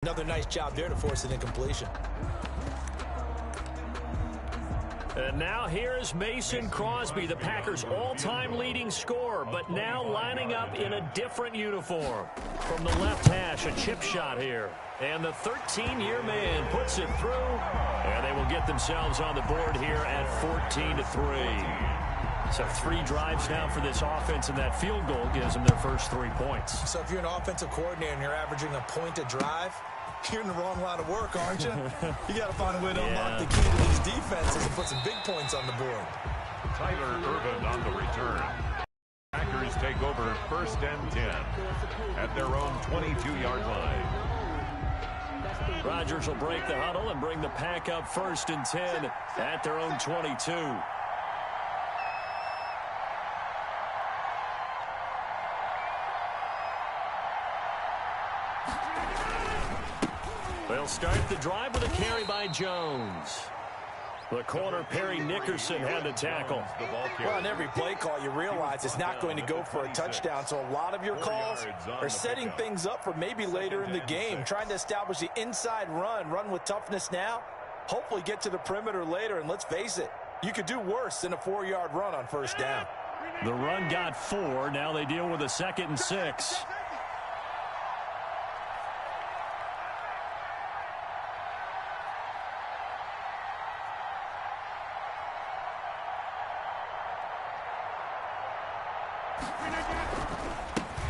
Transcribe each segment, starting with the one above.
Another nice job there to force an incompletion. And now here's Mason Crosby, the Packers' all-time leading scorer, but now lining up in a different uniform. From the left hash, a chip shot here. And the 13-year man puts it through, and they will get themselves on the board here at 14-3. So 3 drives now for this offense, and that field goal gives them their first 3 points. So if you're an offensive coordinator and you're averaging a point a drive, you're in the wrong line of work, aren't you? You got to find a way to unlock the key to these defenses and put some big points on the board. Tyler Ervin on the return. Packers take over 1st and 10 at their own 22-yard line. Rodgers will break the huddle and bring the Pack up 1st and 10 at their own 22. They'll start the drive with a carry by Jones. The corner, Perry Nickerson, had the tackle. Well, on every play call, you realize it's not going to go for a touchdown, so a lot of your calls are setting things up for maybe later in the game, trying to establish the inside run with toughness now, hopefully get to the perimeter later, and let's face it, you could do worse than a 4-yard run on 1st down. The run got 4. Now they deal with a 2nd and 6.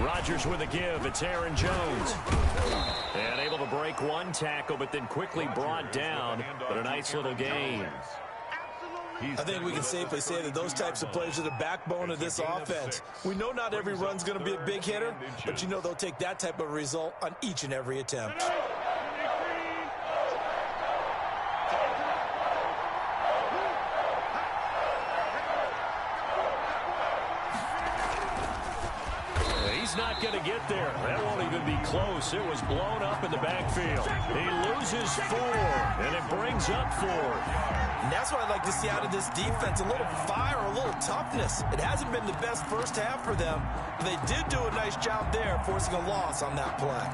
Rodgers with a give. It's Aaron Jones. And able to break 1 tackle, but then quickly brought down. But a nice little gain. I think we can safely say that those types of plays are the backbone of this offense. We know not every run's going to be a big hitter, but you know they'll take that type of result on each and every attempt. He's not going to get there. That won't even be close. It was blown up in the backfield. He loses 4, and it brings up 4. And that's what I'd like to see out of this defense, a little fire, a little toughness. It hasn't been the best first half for them, but they did do a nice job there, forcing a loss on that play.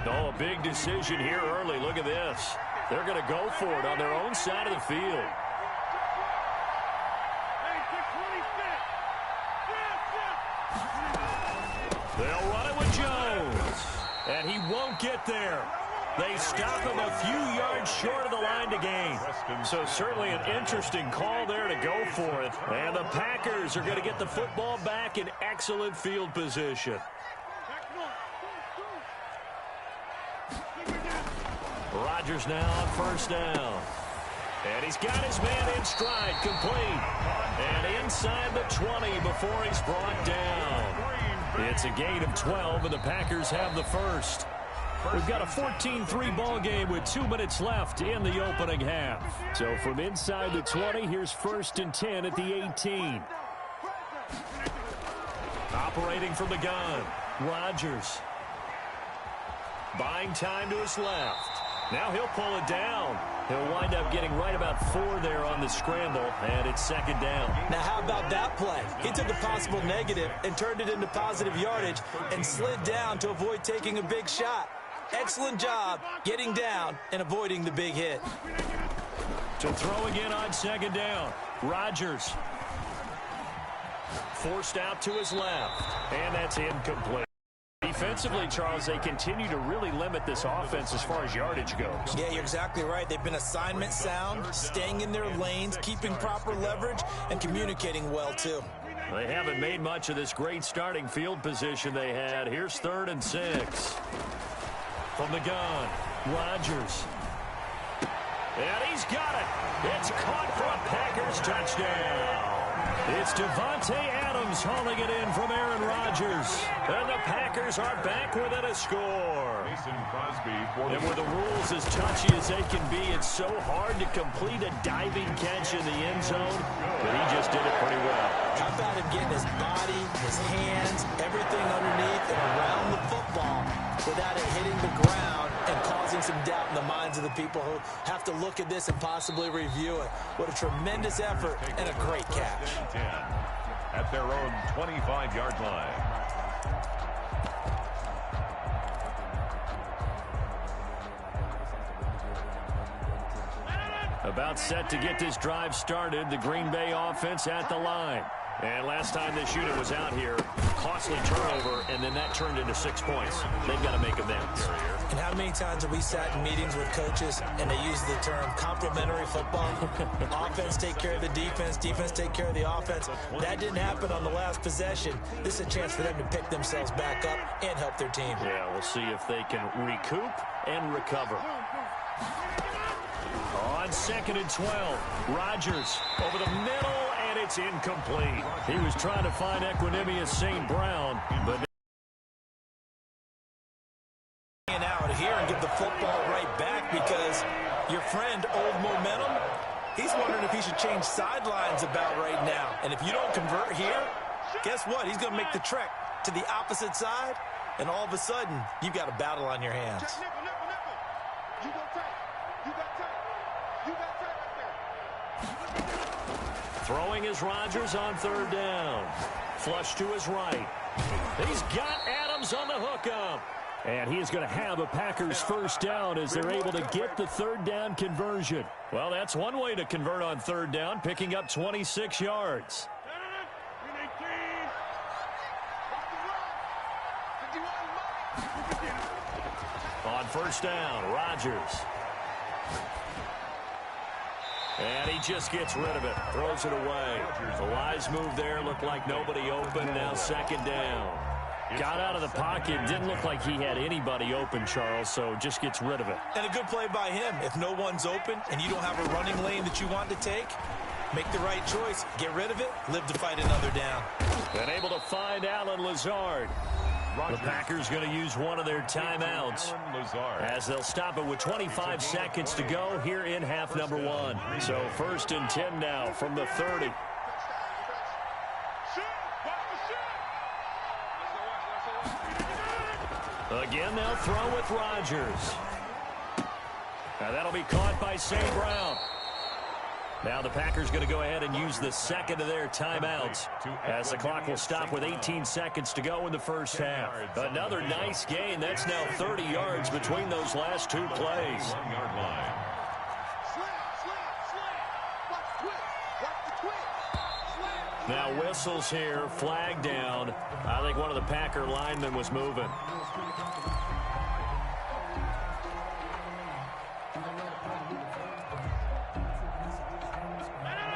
Oh, a big decision here early. Look at this. They're going to go for it on their own side of the field. They'll run it with Jones. And he won't get there. They stop him a few yards short of the line to gain. So certainly an interesting call there to go for it. And the Packers are going to get the football back in excellent field position. Rodgers now on 1st down. And he's got his man in stride, complete. And inside the 20 before he's brought down. It's a gain of 12, and the Packers have the first. We've got a 14-3 ball game with 2 minutes left in the opening half. So from inside the 20, here's 1st and 10 at the 18. Operating from the gun, Rodgers. Buying time to his left. Now he'll pull it down. He'll wind up getting right about 4 there on the scramble, and it's 2nd down. Now how about that play? He took a possible negative and turned it into positive yardage and slid down to avoid taking a big shot. Excellent job getting down and avoiding the big hit. To throw again on 2nd down. Rodgers. Forced out to his left, and that's incomplete. Defensively, Charles, they continue to really limit this offense as far as yardage goes. Yeah, you're exactly right. They've been assignment sound, staying in their lanes, keeping proper leverage, and communicating well, too. They haven't made much of this great starting field position they had. Here's 3rd and 6. From the gun, Rodgers. And he's got it. It's caught for a Packers touchdown. It's Devontae Adams hauling it in from Aaron Rodgers. And the Packers are back within a score. And with the rules as touchy as they can be, it's so hard to complete a diving catch in the end zone. But he just did it pretty well. How about him getting his body, his hands, everything underneath and around the football without it hitting the ground and causing some doubt in the minds of the people who have to look at this and possibly review it. What a tremendous effort and a great catch. at their own 25-yard line. About set to get this drive started, the Green Bay offense at the line. And last time this unit was out here, costly turnover, and then that turned into 6 points. They've got to make amends. And how many times have we sat in meetings with coaches and they use the term complementary football? Offense take care of the defense, defense take care of the offense. That didn't happen on the last possession. This is a chance for them to pick themselves back up and help their team. Yeah, we'll see if they can recoup and recover. On 2nd and 12, Rodgers over the middle, and it's incomplete. He was trying to find Equanimous St. Brown, but out here and give the football right back because your friend, Old Momentum, he's wondering if he should change sidelines about right now. And if you don't convert here, guess what? He's going to make the trek to the opposite side, and all of a sudden, you've got a battle on your hands. Throwing is Rodgers on 3rd down. Flush to his right. He's got Adams on the hookup. And he is going to have a Packers first down as they're able to get the 3rd down conversion. Well, that's one way to convert on 3rd down, picking up 26 yards. On 1st down, Rodgers. And he just gets rid of it, throws it away. The wise move there, looked like nobody open, now 2nd down. Got out of the pocket, didn't look like he had anybody open, Charles, so just gets rid of it. And a good play by him. If no one's open and you don't have a running lane that you want to take, make the right choice. Get rid of it, live to fight another down. And able to find Allen Lazard. The Packers going to use one of their timeouts as they'll stop it with 25 seconds to go here in half number 1. So 1st and 10 now from the 30. Again, they'll throw with Rodgers. Now that'll be caught by St. Brown. Now the Packers going to go ahead and use the 2nd of their timeouts as the clock will stop with 18 seconds to go in the first half. Another nice gain. That's now 30 yards between those last 2 plays. Now whistles here, flag down. I think one of the Packer linemen was moving.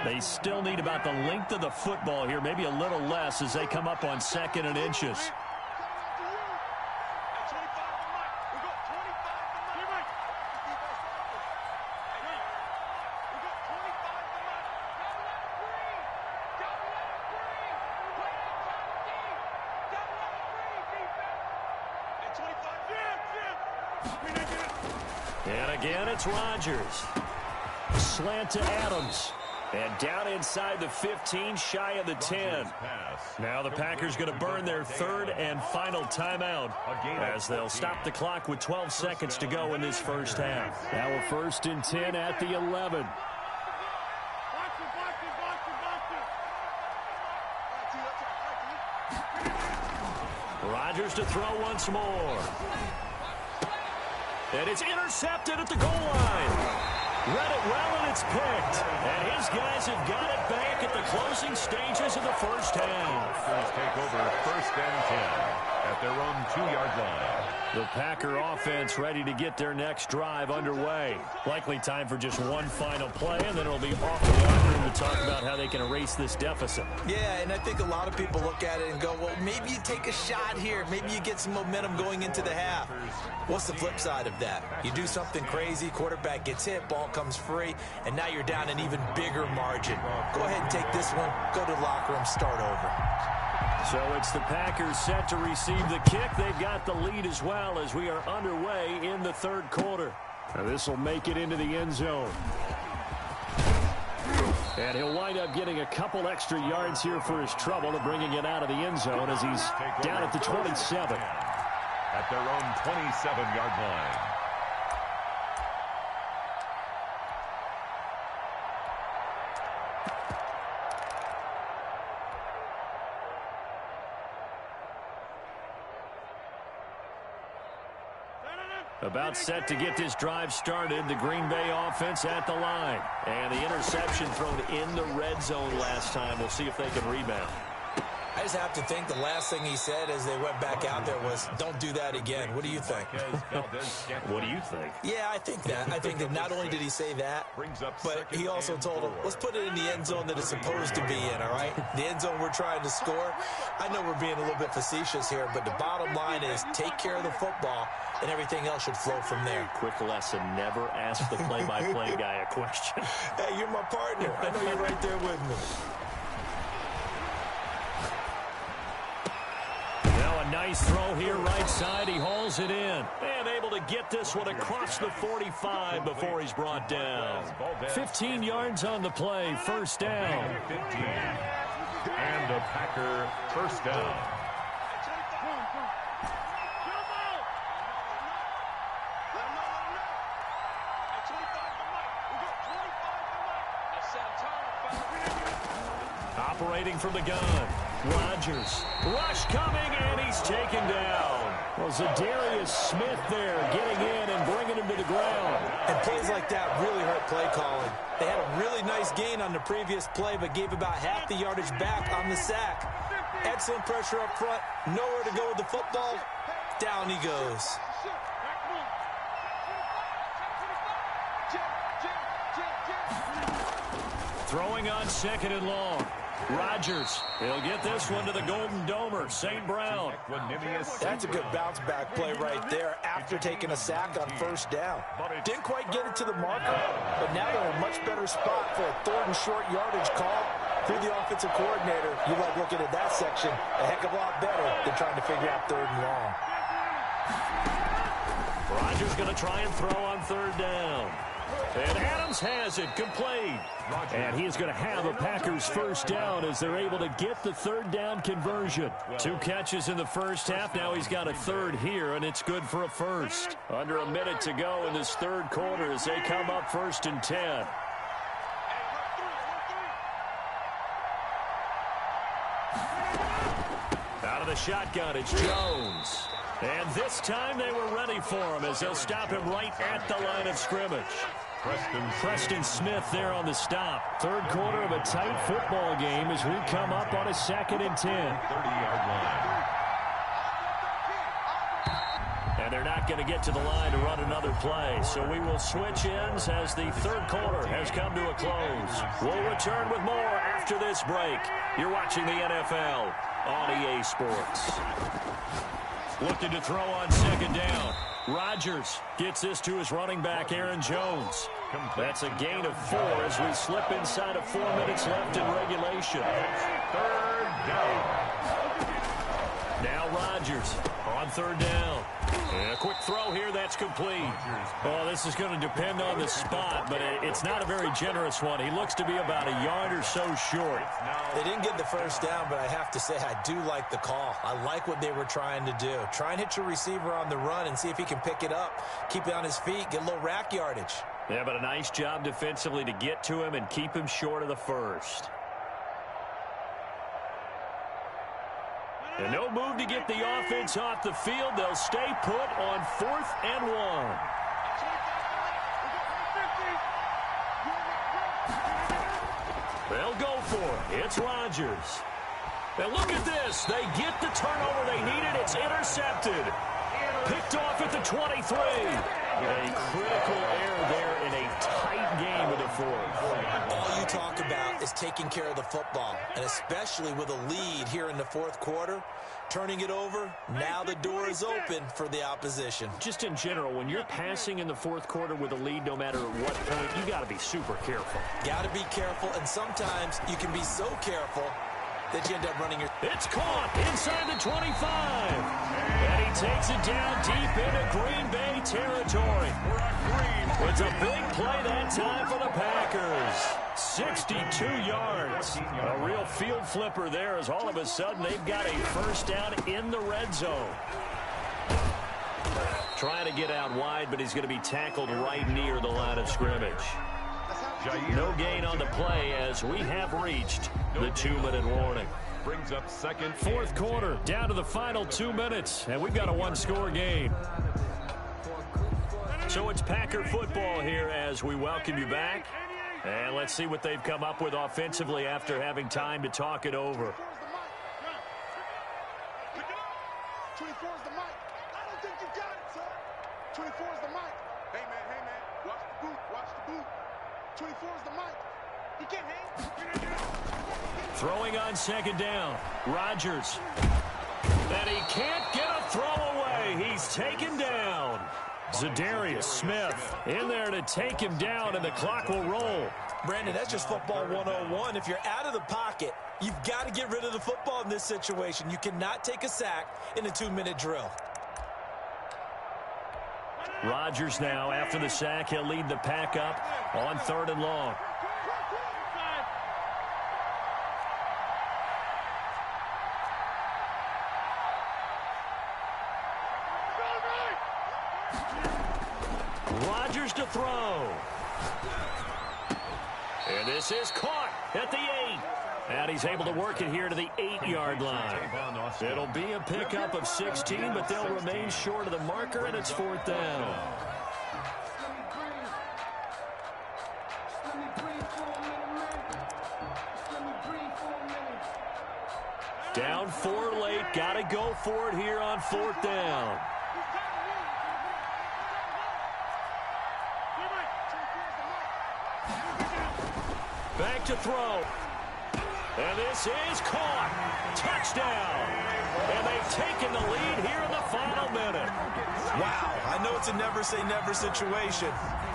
They still need about the length of the football here, maybe a little less as they come up on 2nd and inches. And again, it's Rodgers. Slant to Adams. And down inside the 15, shy of the 10. Now the Packers going to burn their 3rd and final timeout as they'll stop the clock with 12 seconds to go in this first half. Now a 1st and 10 at the 11. Rodgers to throw once more. And it's intercepted at the goal line. Read it well, and it's picked. And his guys have got it back at the closing stages of the first half. Take over 1st and 10 at their own 2-yard line. The Packer offense ready to get their next drive underway. Likely time for just one final play, and then it'll be off to the locker room to talk about how they can erase this deficit. Yeah, and I think a lot of people look at it and go, well, maybe you take a shot here. Maybe you get some momentum going into the half. What's the flip side of that? You do something crazy, quarterback gets hit, ball comes free, and now you're down an even bigger margin. Go ahead and take this one, go to the locker room, start over. So it's the Packers set to receive the kick. They've got the lead as well as we are underway in the 3rd quarter. Now this will make it into the end zone. And he'll wind up getting a couple extra yards here for his trouble to bringing it out of the end zone as he's down at the 27. At their own 27-yard line. About set to get this drive started. The Green Bay offense at the line. And the interception thrown in the red zone last time. We'll see if they can rebound. I just have to think the last thing he said as they went back out there was, don't do that again. What do you think? What do you think? Yeah, I think that. I think that not only did he say that, but he also told him, let's put it in the end zone that it's supposed to be in, all right? The end zone we're trying to score. I know we're being a little bit facetious here, but the bottom line is take care of the football, and everything else should flow from there. Quick lesson, never ask the play-by-play guy a question. Hey, you're my partner. I know you're right there with me. Nice throw here, right side. He hauls it in. And able to get this one across the 45 before he's brought down. 15 yards on the play, first down. 15. And a Packer first down. Operating from the gun. Rodgers. Rush coming, and he's taken down. Well, Zadarius Smith there getting in and bringing him to the ground. And plays like that really hurt play calling. They had a really nice gain on the previous play, but gave about half the yardage back on the sack. Excellent pressure up front. Nowhere to go with the football. Down he goes. Throwing on second and long. Rodgers, he'll get this one to the Golden Domer, St. Brown. That's a good bounce-back play right there after taking a sack on first down. Didn't quite get it to the marker, but now they're in a much better spot for a third and short yardage call through the offensive coordinator. You like looking at that section a heck of a lot better than trying to figure out third and long. Rodgers going to try and throw on third down. And Adams has it complete. And he is going to have a Packers first down as they're able to get the third down conversion. 2 catches in the first half. Now he's got a third here, and it's good for a first. Under a minute to go in this third quarter as they come up first and 10. Out of the shotgun, it's Jones. And this time they were ready for him as they'll stop him right at the line of scrimmage. Preston Smith there on the stop. Third quarter of a tight football game as we come up on a 2nd and 10. 30-yard line. And they're not going to get to the line to run another play. So we will switch ends as the third quarter has come to a close. We'll return with more after this break. You're watching the NFL on EA Sports. Looking to throw on second down. Rodgers gets this to his running back, Aaron Jones. That's a gain of 4 as we slip inside of 4 minutes left in regulation. Third down. Now Rodgers on third down. And a quick throw here, that's complete. Oh, this is going to depend on the spot, but it's not a very generous one. He looks to be about a yard or so short. They didn't get the first down, but I have to say I do like the call. I like what they were trying to do. Try and hit your receiver on the run and see if he can pick it up. Keep it on his feet, get a little rack yardage. Yeah, but a nice job defensively to get to him and keep him short of the first. And no move to get the offense off the field. They'll stay put on 4th and 1. They'll go for it. It's Rodgers. And look at this. They get the turnover they needed. It's intercepted. Picked off at the 23. A critical error there in a tight game of the 4th. All you talk about is taking care of the football, and especially with a lead here in the 4th quarter, turning it over, now the door is open for the opposition. Just in general, when you're passing in the 4th quarter with a lead, no matter at what point, you got to be super careful. Got to be careful, and sometimes you can be so careful that you end up running your... It's caught inside the 25. And he takes it down deep into Green Bay territory. It's a big play that time for the Packers. 62 yards. A real field flipper there as all of a sudden they've got a first down in the red zone. Trying to get out wide, but he's going to be tackled right near the line of scrimmage. No gain on the play as we have reached the 2-minute warning. Brings up second. 4th quarter, down to the final 2 minutes, and we've got a 1-score game. So it's Packer football here as we welcome you back. And let's see what they've come up with offensively after having time to talk it over. 24 is the mic. I don't think you got it, sir. 24 is the mic. Hey, man. Watch the boot. Watch the boot. 24 is the mic. He can't hang. Throwing on second down. Rodgers. And he can't get a throw away. He's taken down. Zadarius Smith in there to take him down, and the clock will roll. Brandon, that's just football 101. If you're out of the pocket, you've got to get rid of the football in this situation. You cannot take a sack in a 2-minute drill. Rodgers now, after the sack, he'll lead the pack up on 3rd and long. Rodgers to throw. And this is caught at the 8. And he's able to work it here to the 8-yard line. It'll be a pickup of 16, but they'll remain short of the marker, and it's 4th down. Down 4 late. Got to go for it here on 4th down. Back to throw. And this is caught. Touchdown. And they've taken the lead here in the final minute. Wow, I know it's a never-say-never situation,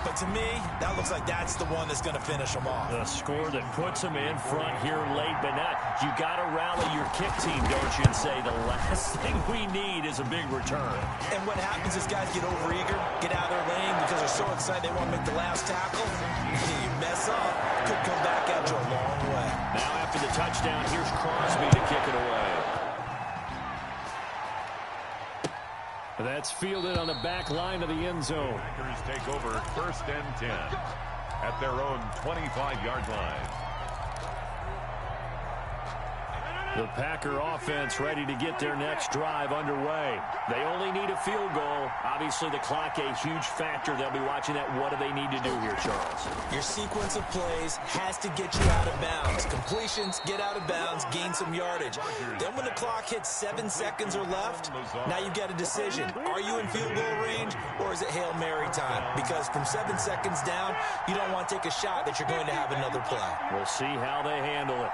but to me, that looks like that's the one that's going to finish them off. The score that puts them in front here late, but now you got to rally your kick team, don't you, and say the last thing we need is a big return. And what happens is guys get overeager, get out of their lane because they're so excited they want to make the last tackle. You mess up, could come back at you a long way. Now after the touchdown, here's Crosby to kick it away. That's fielded on the back line of the end zone. Packers take over 1st and 10 at their own 25-yard line. The Packer offense ready to get their next drive underway. They only need a field goal. Obviously, the clock a huge factor. They'll be watching that. What do they need to do here, Charles? Your sequence of plays has to get you out of bounds. Completions, get out of bounds, gain some yardage. Then when the clock hits 7 seconds or left, now you've got a decision. Are you in field goal range, or is it Hail Mary time? Because from 7 seconds down, you don't want to take a shot that you're going to have another play. We'll see how they handle it.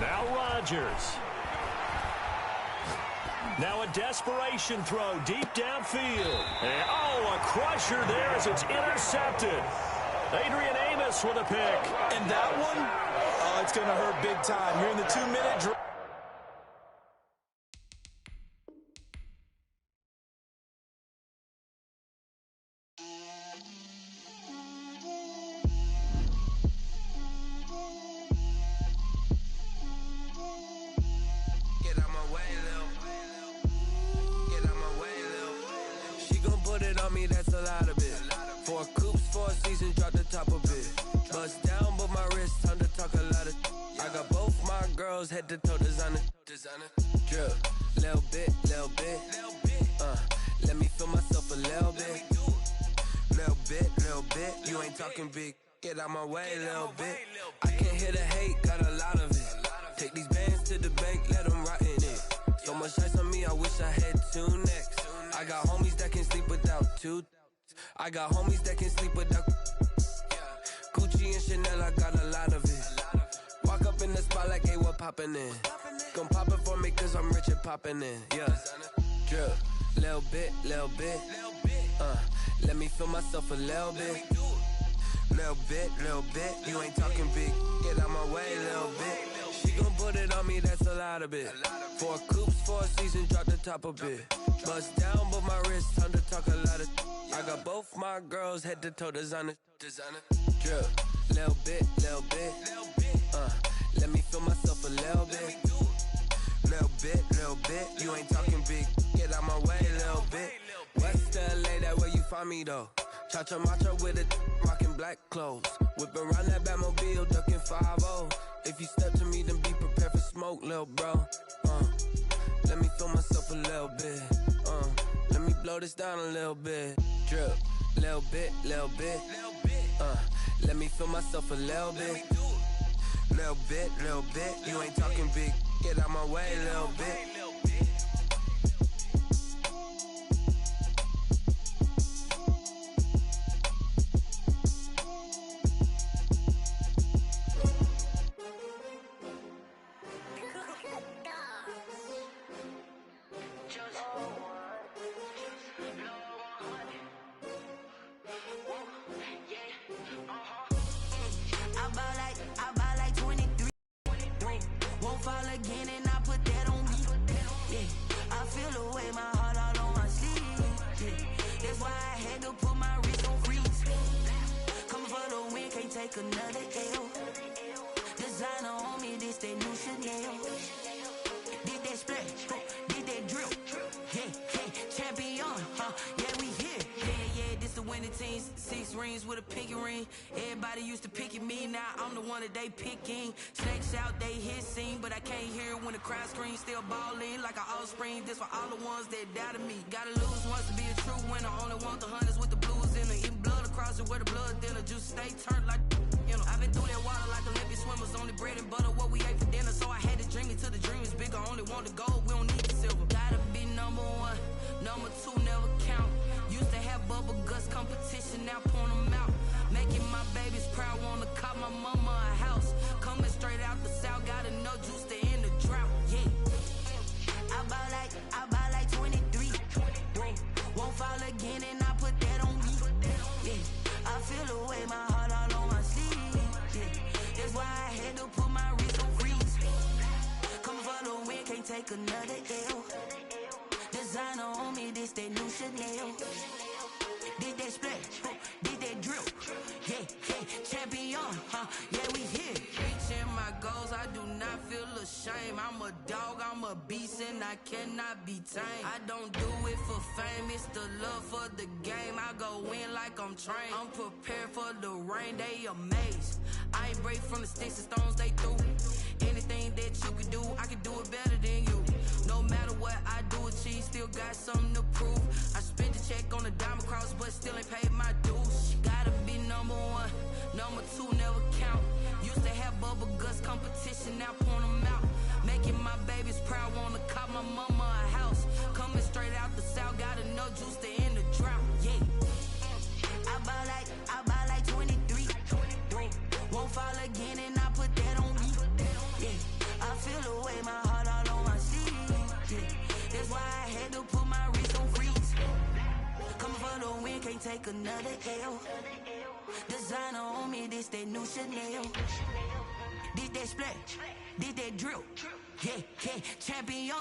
Now Rodgers. Now a desperation throw deep downfield. And, oh, a crusher there as it's intercepted. Adrian Amos with a pick. And that one, oh, it's going to hurt big time. You're in the 2-minute drill. That's a lot of it. 4 coops, 4 seasons, drop the top of it. Bust down, but my wrist, time to talk a lot of. I got both my girls head to toe designer. Drip, little bit. Let me feel myself a little bit. Little bit. You ain't talking big. Get out my way, little bit. I can't hear the hate, got a lot of it. Take these bands to the bank, let them rot in it. So much ice on me, I wish I had 2 necks. I got homies that can sleep without 2. I got homies that can sleep without Gucci and Chanel, I got a lot of it. Walk up in the spot like, hey, what poppin' in? Come pop it for me cause I'm rich and poppin' in. Yeah, drip, little bit. Let me feel myself a little bit. Little bit. You ain't talking big. Get out my way, little bit. She gon' put it on me, that's a lot of it. 4 coops, 4 seasons, drop the top a bit. Bust down, but my wrist, time to talk a lot of. I got both my girls head to toe designer. Drip, little bit. Let me feel myself a little bit. Little bit. You ain't talking big. Get out my way, little bit. West LA, that where you find me though. Cha-cha macha with it, rockin' black clothes. Whippin' around that Batmobile, duckin' 5-0. If you step to me, then be prepared for smoke, lil' bro. Let me feel myself a little bit. Let me blow this down a little bit. Drip, little bit, little bit. Let me feel myself a little bit. Little bit, little bit. You ain't talking big. Get out my way a little bit. Another L. Designer on me, this that new Chanel. Did that splash, did that drill. Yeah, champion, yeah, we here. Yeah, this the winning team. 6 rings with a pinky ring. Everybody used to pick at me, now I'm the one that they picking. Snakes out, they hit scene, but I can't hear when the crowd screams. Still balling like an offspring. This for all the ones that doubted me. Gotta lose once to be a true winner. Only want the hunters with the blues in it. Eating blood across it where the blood thinner. Juice stay turned like, you know. I've been through that water like Olympic swimmers. Only bread and butter what we ate for dinner. So I had to dream it till the dream is bigger. Only want the gold, we don't need the silver. Gotta be number 1, number 2 never count. Used to have bubble guts competition, now point them out. Making my babies proud, wanna cop my mama a house. Coming straight out the south, gotta know juice to end the drought. Yeah, I buy like 23. Won't fall again and I put that on me. Yeah, I feel the way, my heart all on my sleeve. Yeah, that's why I had to put my wrist on freeze. Coming for the win, can't take another L. Designer on me, this that new Chanel. Did that splash, did that drill. Yeah, champion, yeah, we here. Reaching my goals, I do not feel ashamed. I'm a dog, I'm a beast, and I cannot be tamed. I don't do it for fame, it's the love for the game. I go in like I'm trained. I'm prepared for the rain, they amazed. I ain't break from the sticks and stones they threw. Anything that you can do, I can do it better than you. No matter what I do, achieve, still got something to prove. I spent the check on the diamond cross, but still ain't paid my dues. Gotta be number 1, number 2 never count. Used to have bubble guts competition, now point them out. Making my babies proud, wanna cop my mama a house. Coming straight out the south, gotta know juice to end the drought. Yeah, I buy like 23. Won't fall again and I put that on me. Yeah, I feel the way, my heart all on my sleeve. Yeah, that's why I had to put my wrist on freeze. Coming for the win, can't take another L. Designer on me, this that new Chanel. Did that splash, did that drill. Yeah, champion,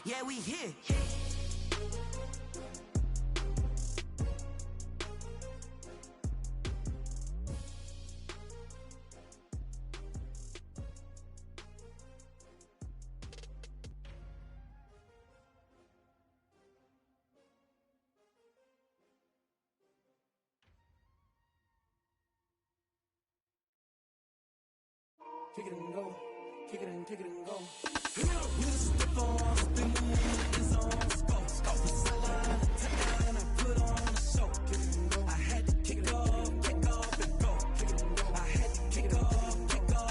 yeah, we here. Kick it and go, kick it and go. We just step on, spin the move, is on, go. The sideline, touchdown, and I put on a show. Kick it and go. I had to kick off and go. Kick it and go. I had to kick off and go.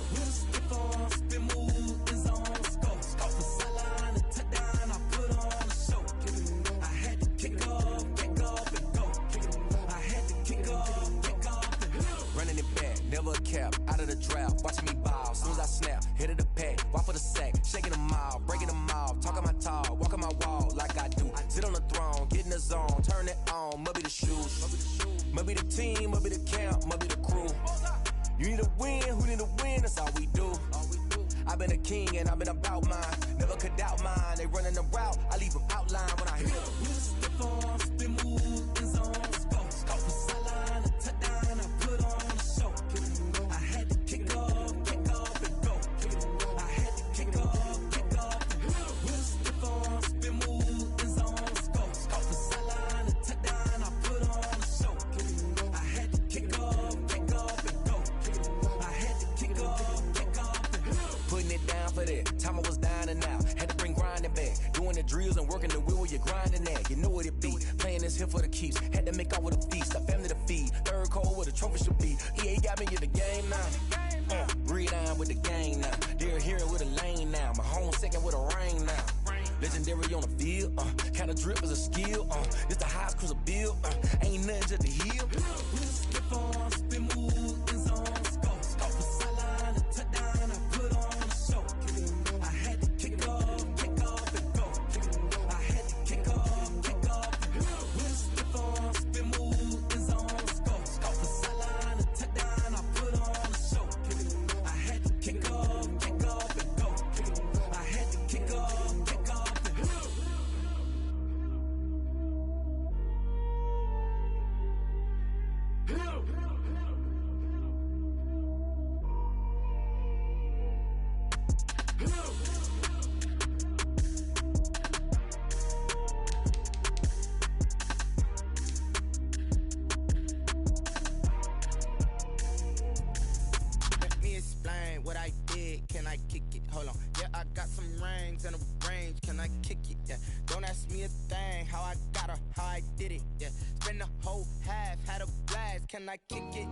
We just step on, spin move, is on, go. The sideline, touchdown, I put on a show. Kick it and go. I had to kick off and go. Kick it and go. I had to kick off and go. Running it back, never a cap, out of the draft. Watching me ball, soon as I snap, hit of the pack, walk for the sack, shaking them all, breaking them off, talking my talk, walking my wall like I do. Sit on the throne, get in the zone, turn it on, must be the shoes, must be the team, must be the camp, must be the crew. You need a win, who need a win, that's all we do. I've been a king and I've been about mine, never could doubt mine. They running the route, I leave them outline when I hear them. We just step on, spin move, is on, go. The sideline, touchdown, I put on a show. Kick it and go. I had to kick off and go. Kick it and go. I had to kick off and go. We just step on, spin move, is on, go. The sideline, touchdown, I put on a show. Kick it and go. I had to kick off and go. Kick it and go. I had to kick off and go. Putting it down for of that. Time I was down and out. Had to bring grinding back. Doing the drills and working the wheel where you're grinding at. You know what it be. Playing this here for the keeps. Had to make out with a feast. A family to feed. Third cold where the trophy should be. EA got me in the game now. Read on with the game now. They're here with a lane now. My home second with a rain now. Legendary on the field. Kind of drip is a skill. It's the highest cruiser bill. Ain't nothing just to heal. Skip on, spin move, in zone, scope. Scope for sideline, a touchdown, I put on a show. I had to kick off and go. I had to kick off and go. Skip on, spin move, in zone, scope. Scope for sideline, a touchdown, I put on a show. I had to kick off and go. I had to kick off and go. Let me explain what I did. Can I kick it? Hold on. Yeah, I got some rings and a range. Can I kick it? Yeah. Don't ask me a thing. How I got her, how I did it. Yeah. Spend the whole half, had a blast. Can I kick it?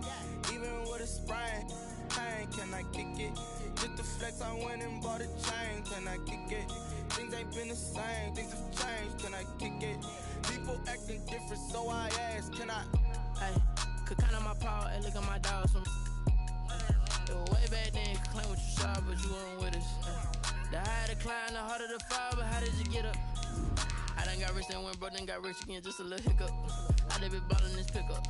Even with a sprain. Pain, can I kick it? Just the flex, I went and bought a chain. Can I kick it? Things ain't been the same. Things have changed. Can I kick it? People acting different, so I ask. Can I? Hey, could count on my power and look at my dogs from. It was way back then, you could claim what you saw, but you weren't with us. The higher the climb, the harder the fall, but how did you get up? I done got rich, then went broke, then got rich again, just a little hiccup. I done been ballin' this pickup.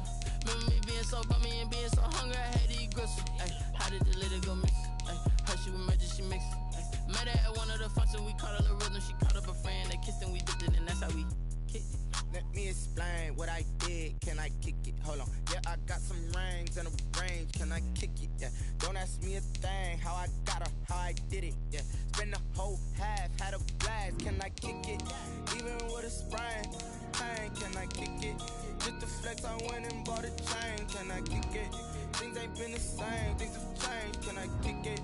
Remember me being so bummy and being so hungry, I had to eat gristle. Ay, how did the little go miss? Ay, her she with emergency mix. Met her at one of the functions, we caught a little rhythm, she caught up a friend, they kissed and we dipped it, and that's how we kicked it. Let me explain what I did. Can I kick it? Hold on. Yeah, I got some rings and a range. Can I kick it? Yeah. Don't ask me a thing. How I got her, how I did it. Yeah. Spend the whole half, had a blast. Can I kick it? Even with a sprain. Pain, can I kick it? Just the flex, I went and bought a chain. Can I kick it? Things ain't been the same. Things have changed. Can I kick it?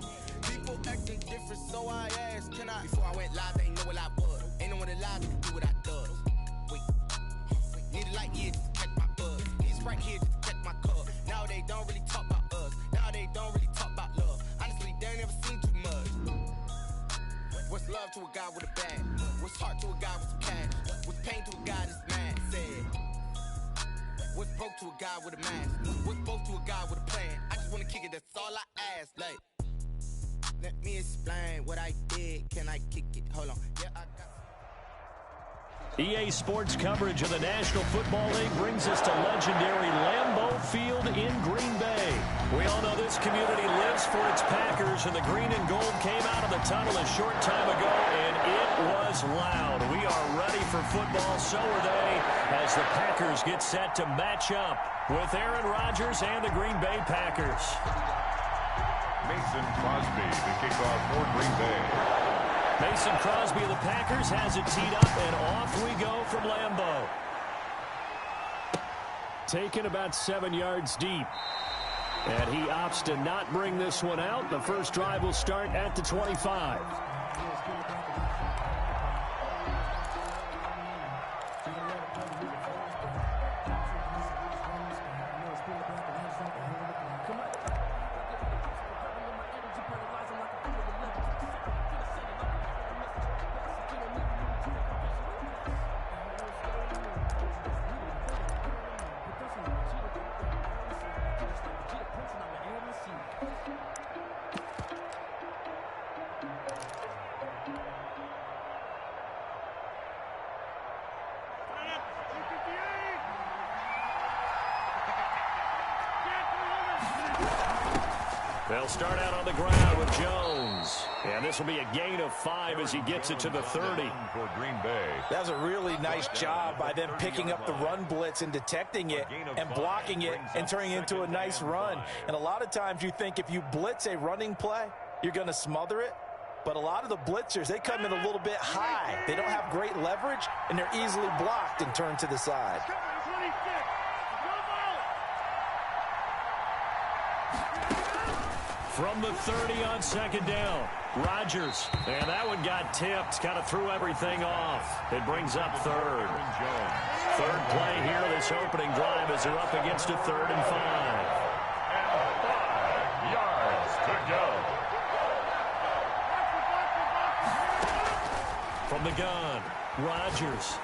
People acting different, so I asked. Can I? Before I went live, they ain't know what I was. Ain't no one alive to do what I does. Need a light year just to catch my buzz. Need Sprite here just to catch my cup. Now they don't really talk about us. Now they don't really talk about love. Honestly, they ain't never seen too much. What's love to a guy with a bag? What's heart to a guy with some cash? What's pain to a guy that's mad? Said. What's broke to a guy with a mask? What's broke to a guy with a plan? I just wanna kick it, that's all I ask. Like, let me explain what I did. Can I kick it? Hold on. Yeah, I got. EA Sports coverage of the National Football League brings us to legendary Lambeau Field in Green Bay. We all know this community lives for its Packers, and the green and gold came out of the tunnel a short time ago, and it was loud. We are ready for football, so are they, as the Packers get set to match up with Aaron Rodgers and the Green Bay Packers. Mason Crosby to kick off for Green Bay. Mason Crosby of the Packers has it teed up, and off we go from Lambeau. Taken about 7 yards deep. And he opts to not bring this one out. The first drive will start at the 25. They'll start out on the ground with Jones. And this will be a gain of 5 as he gets it to the 30. For Green Bay. That was a really nice job by them picking up the run blitz and detecting it and blocking it and turning it into a nice run. And a lot of times you think if you blitz a running play, you're going to smother it. But a lot of the blitzers, they come in a little bit high. They don't have great leverage, and they're easily blocked and turned to the side. From the 30 on second down, Rodgers. And that one got tipped, kind of threw everything off. It brings up third. Third play here, this opening drive as they're up against a 3rd and 5. And 5 yards to go. From the gun, Rodgers.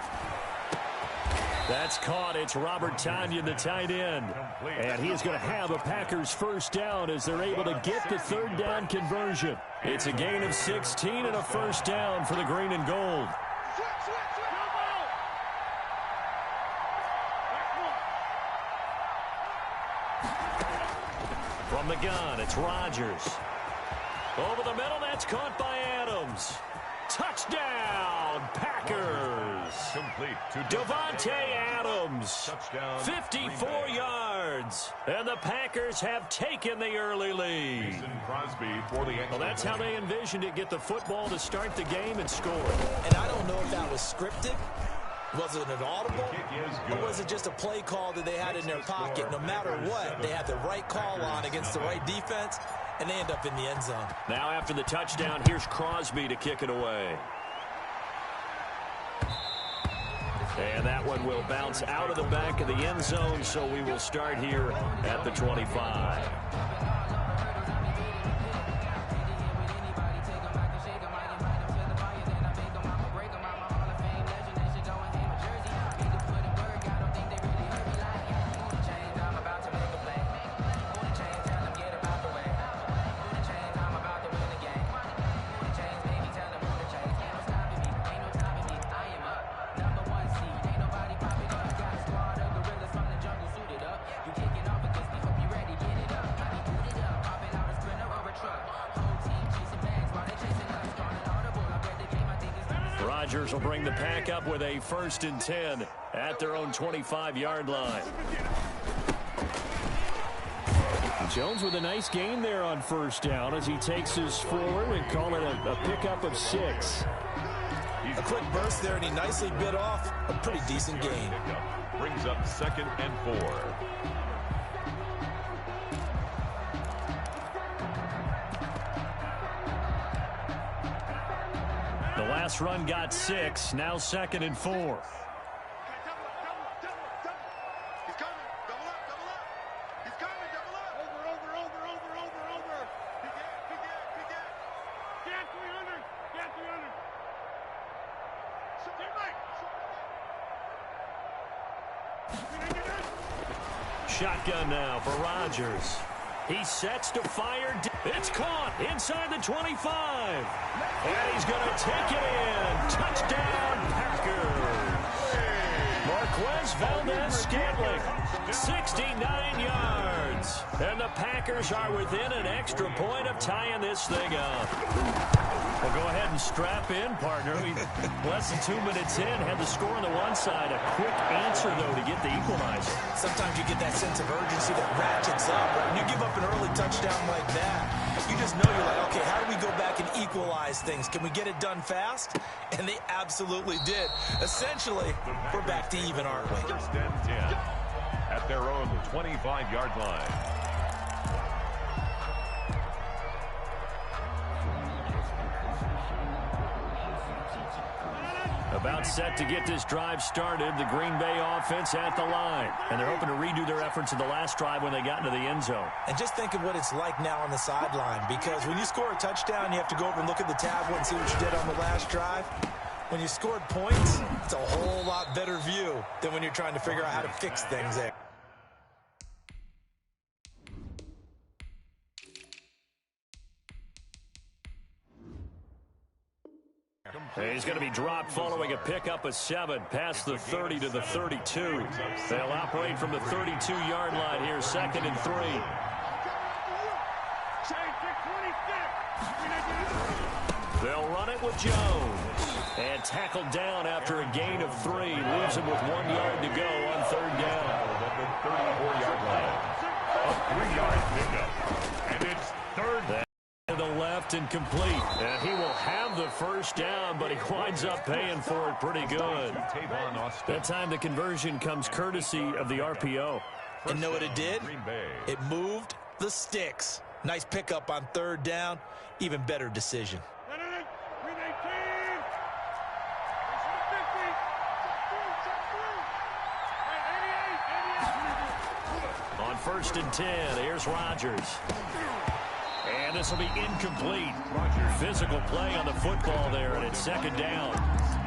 That's caught. It's Robert Tonyan, the tight end. And he is going to have a Packers first down as they're able to get the 3rd down conversion. It's a gain of 16 and a first down for the green and gold. From the gun, it's Rodgers. Over the middle, that's caught by Adams. Touchdown, Packers. Complete to Davante Adams. Touchdown. 54 yards. And the Packers have taken the early lead. Crosby for the extra. Well, that's how they envisioned it. Get the football to start the game and score. And I don't know if that was scripted. Was it an audible? Or was it just a play call that they had in their pocket? No matter what, they had the right call on against the right defense, and they end up in the end zone. Now after the touchdown, here's Crosby to kick it away. And that one will bounce out of the back of the end zone, so we will start here at the 25. Rodgers will bring the Pack up with a 1st and 10 at their own 25-yard line. Jones with a nice gain there on 1st down as he takes us forward and call it a pickup of 6. A quick burst there, and he nicely bit off a pretty decent gain. Brings up 2nd and 4. The last run got 6, now 2nd and 4. He's coming. Double up. He's coming. Double up. Over. Big gap. Get 300. Shotgun now for Rodgers. He sets to fire. It's caught inside the 25. And he's going to take it in. Touchdown, Packers. Marquez Valdez-Scantling, 69 yards. And the Packers are within an extra point of tying this thing up. Well, go ahead and strap in, partner. Less than 2 minutes in, had the score on the one side. A quick answer, though, to get the equalizer. Sometimes you get that sense of urgency that ratchets up. Right? When you give up an early touchdown like that, you just know you're like, okay, how do we go back and equalize things? Can we get it done fast? And they absolutely did. Essentially, we're back to even, aren't we? 1st and 10 at their own 25-yard line. About set to get this drive started, the Green Bay offense at the line. And they're hoping to redo their efforts in the last drive when they got into the end zone. And just think of what it's like now on the sideline, because when you score a touchdown, you have to go over and look at the tablet and see what you did on the last drive. When you scored points, it's a whole lot better view than when you're trying to figure out how to fix things there. He's going to be dropped following a pickup of 7 past the 30 to the 32. They'll operate from the 32-yard line here, 2nd and 3. They'll run it with Jones. And tackled down after a gain of 3. Leaves him with 1 yard to go on 3rd down. The 34-yard line. A 3-yard pickup. And it's 3rd down. To the left and complete. And he will have the first down, but he winds up paying for it pretty good. That time the conversion comes courtesy of the RPO. And know what it did? It moved the sticks. Nice pickup on third down. Even better decision. On 1st and 10, here's Rodgers. And this will be incomplete. Physical play on the football there, and it's 2nd down.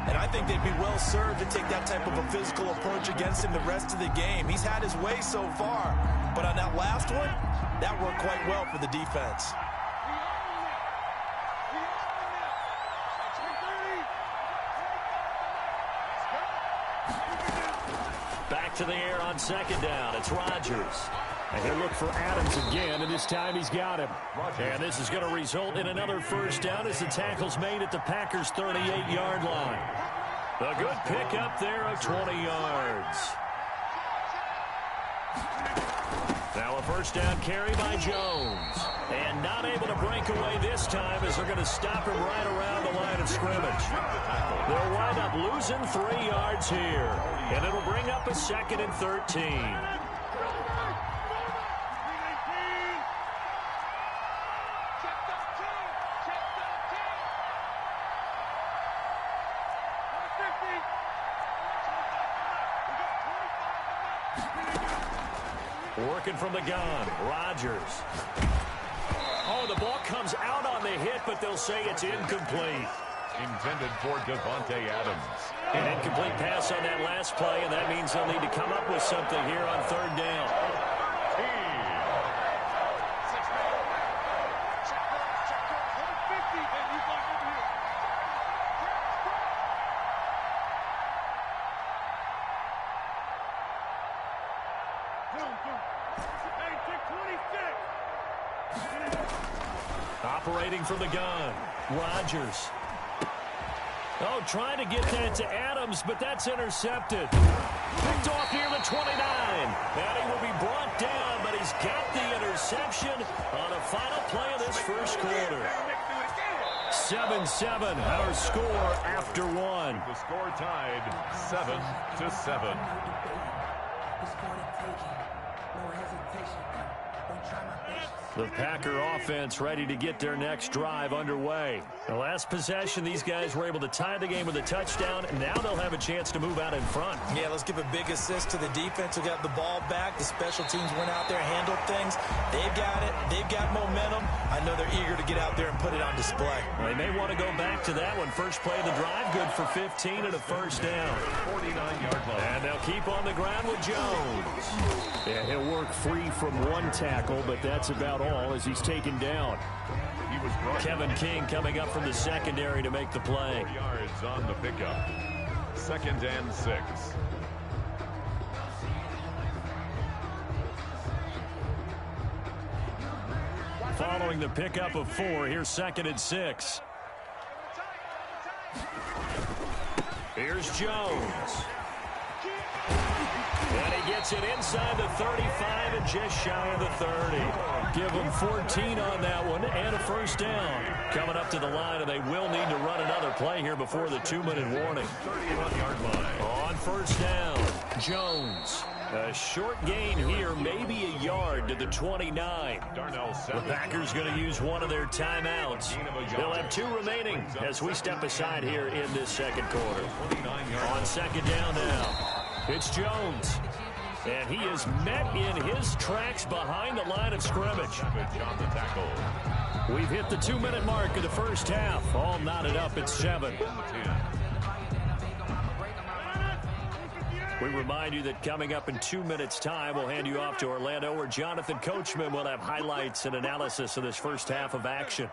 And I think they'd be well served to take that type of a physical approach against him the rest of the game. He's had his way so far, but on that last one, that worked quite well for the defense. Back to the air on 2nd down. It's Rodgers. And he'll look for Adams again, and this time he's got him. And this is going to result in another 1st down as the tackle's made at the Packers' 38-yard line. A good pickup there of 20 yards. Now a 1st down carry by Jones. And not able to break away this time as they're going to stop him right around the line of scrimmage. They'll wind up losing 3 yards here. And it'll bring up a 2nd and 13. Working from the gun, Rodgers. Oh, the ball comes out on the hit, but they'll say it's incomplete. Intended for Devontae Adams. An incomplete pass on that last play, and that means they'll need to come up with something here on 3rd down. Operating from the gun, Rodgers. Oh, trying to get that to Adams, but that's intercepted. Picked off near the 29. And he will be brought down, but he's got the interception on the final play of this 1st quarter. 7-7, our score after 1. The score tied 7-7. The Packer offense ready to get their next drive underway. The last possession, these guys were able to tie the game with a touchdown, and now they'll have a chance to move out in front. Yeah, let's give a big assist to the defense who got the ball back. The special teams went out there, handled things. They've got it. They've got momentum. I know they're eager to get out there and put it on display. They may want to go back to that one. First play of the drive, good for 15 and a 1st down. 49-yard line. And they'll keep on the ground with Jones. Yeah, he'll work free from one tackle, but that's about all as he's taken down. Kevin King coming up from the secondary to make the play. 4 yards on the pickup. 2nd and 6. Following the pickup of 4, here's 2nd and 6. Here's Jones. And he gets it inside the 35 and just shy of the 30. Give him 14 on that one and a 1st down. Coming up to the line, and they will need to run another play here before the 2-minute warning. 31-yard line. On 1st down, Jones. A short gain here, maybe a yard to the 29. The Packers going to use one of their timeouts. They'll have 2 remaining as we step aside here in this 2nd quarter. On 2nd down now. It's Jones, and he is met in his tracks behind the line of scrimmage. We've hit the 2-minute mark of the 1st half. All knotted up at 7. We remind you that coming up in 2 minutes' time, we'll hand you off to Orlando, where Jonathan Coachman will have highlights and analysis of this 1st half of action.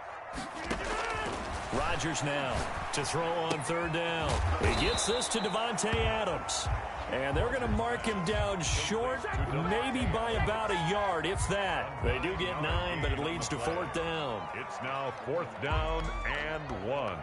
Rodgers now to throw on 3rd down. He gets this to Devontae Adams. And they're going to mark him down short, maybe by about a yard, if that. They do get 9, but it leads to 4th down. It's now 4th down and 1.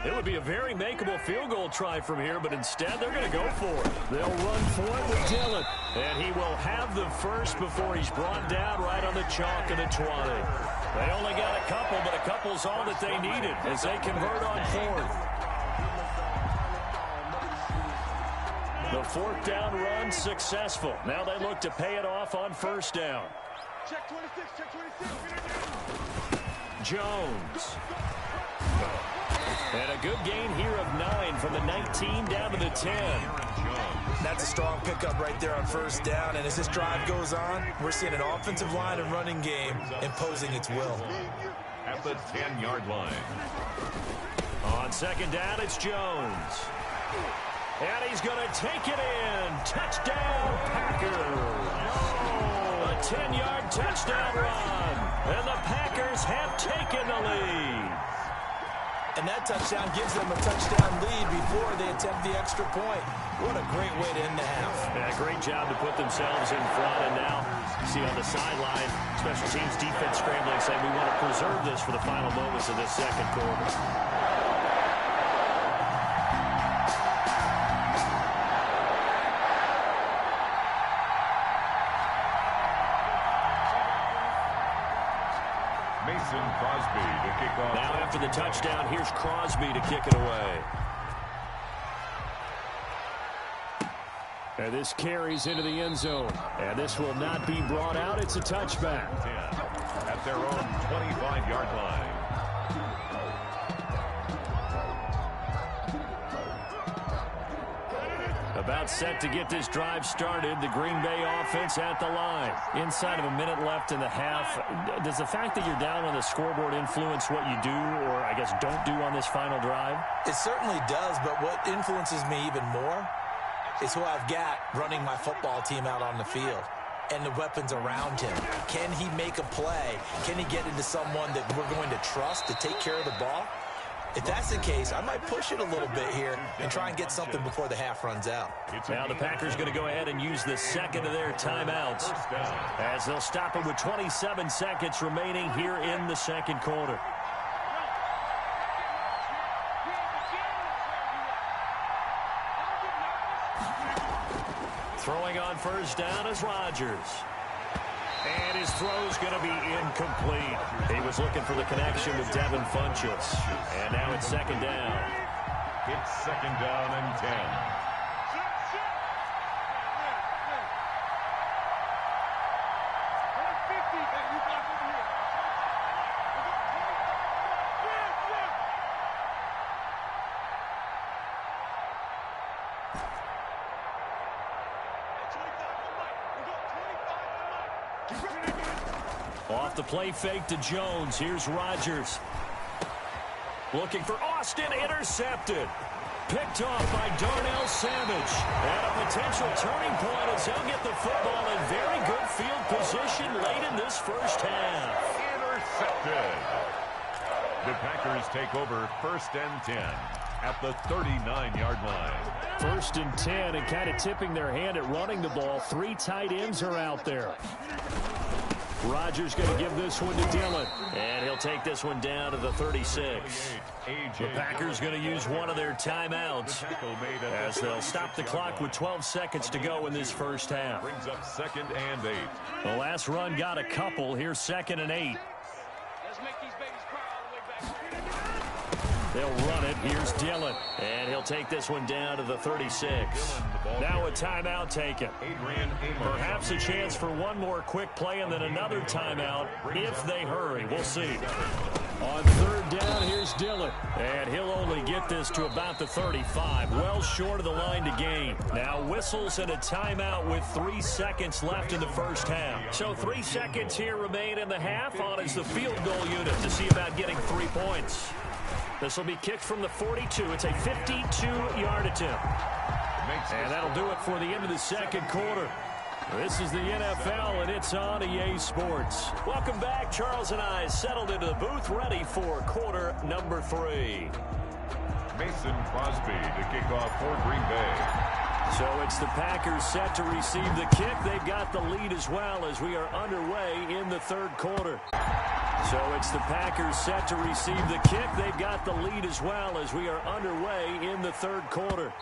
It would be a very makeable field goal try from here, but instead they're going to go for it. They'll run for it with Dillon. And he will have the first before he's brought down right on the chalk of the 20. They only got a couple, but a couple's all that they needed as they convert on 4th. The The fourth down run successful. Now they look to pay it off on first down. Check 26, check 26. Jones. And a good gain here of 9 from the 19 down to the 10. That's a strong pickup right there on first down. And as this drive goes on, we're seeing an offensive line and running game imposing its will. At the 10-yard line. On second down, it's Jones. And he's going to take it in. Touchdown, Packers. A 10-yard touchdown run. And the Packers have taken the lead. And that touchdown gives them a touchdown lead before they attempt the extra point. What a great way to end the half. Yeah, great job to put themselves in front. And now, see on the sideline, special teams defense scrambling, saying we want to preserve this for the final moments of this second quarter. Crosby to kick off. Now after the touchdown, here's Crosby to kick it away. And this carries into the end zone. And this will not be brought out. It's a touchback. 10 at their own 25-yard line. About set to get this drive started. The Green Bay offense at the line. Inside of a minute left in the half. Does the fact that you're down on the scoreboard influence what you do, or I guess don't do on this final drive? It certainly does, but what influences me even more is who I've got running my football team out on the field and the weapons around him. Can he make a play? Can he get into someone that we're going to trust to take care of the ball? If that's the case, I might push it a little bit here and try and get something before the half runs out. Now the Packers going to go ahead and use the second of their timeouts as they'll stop it with 27 seconds remaining here in the second quarter. Throwing on first down is Rodgers. And his throw's going to be incomplete. He was looking for the connection with Devin Funchess. And now it's second down. It's second down and 10. Off the play fake to Jones. Here's Rodgers. Looking for Austin. Intercepted. Picked off by Darnell Savage. And a potential turning point as he'll get the football in very good field position late in this first half. Intercepted. The Packers take over first and 10 at the 39-yard line. First and 10, and kind of tipping their hand at running the ball. 3 tight ends are out there. Rodgers going to give this one to Dillon. And he'll take this one down to the 36. The Packers going to use one of their timeouts as they'll stop the clock with 12 seconds to go in this first half. Brings up second and 8. The last run got a couple. Here's second and 8. They'll run it. Here's Dillon. And he'll take this one down to the 36. Now a timeout taken. Perhaps a chance for one more quick play and then another timeout if they hurry. We'll see. On third down, here's Dillon. And he'll only get this to about the 35. Well short of the line to gain. Now whistles and a timeout with 3 seconds left in the first half. So 3 seconds here remain in the half on as the field goal unit to see about getting 3 points. This will be kicked from the 42. It's a 52-yard attempt. And that'll do it for the end of the second quarter. This is the NFL, and it's on EA Sports. Welcome back. Charles and I settled into the booth, ready for quarter number 3. Mason Crosby to kick off for Green Bay. So it's the Packers set to receive the kick. They've got the lead as well as we are underway in the third quarter. So it's the Packers set to receive the kick. They've got the lead as well as we are underway in the third quarter.